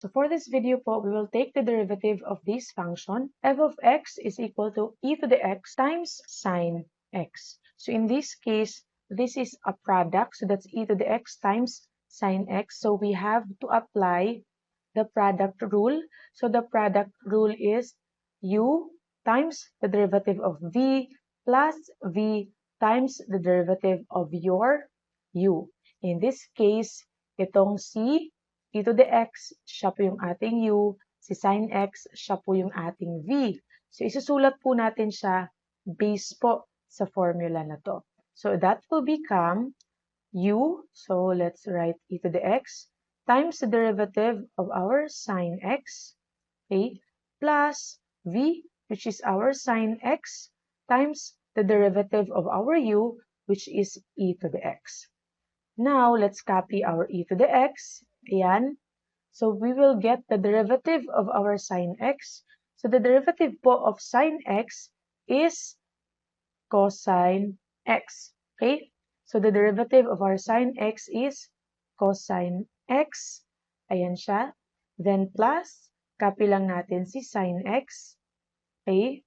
So for this video po, we will take the derivative of this function. F of x is equal to e to the x times sine x. So in this case, this is a product. So that's e to the x times sine x. So we have to apply the product rule. So the product rule is u times the derivative of v plus v times the derivative of your u. In this case, itong si e to the x, siya po yung ating u, si sin x, siya po yung ating v. So, isusulat po natin siya based po sa formula na to. So, that will become u, so let's write e to the x, times the derivative of our sin x, okay, plus v, which is our sin x, times the derivative of our u, which is e to the x. Now, let's copy our e to the x. Ayan. So, we will get the derivative of our sin x. So, the derivative po of sin x is cosine x. Okay? So, the derivative of our sin x is cosine x. Ayan siya. Then, plus, copy lang natin si sin x. Okay?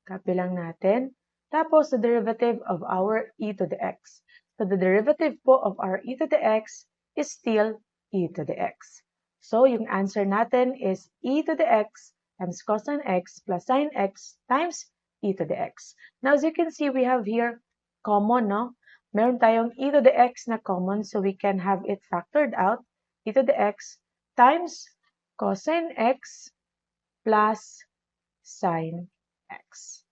Copy lang natin. Tapos, the derivative of our e to the x. So, the derivative po of our e to the x is still e to the x. So, yung answer natin is e to the x times cosine x plus sin x times e to the x. Now, as you can see, we have here common, no? Meron tayong e to the x na common, so we can have it factored out. E to the x times cosine x plus sin x.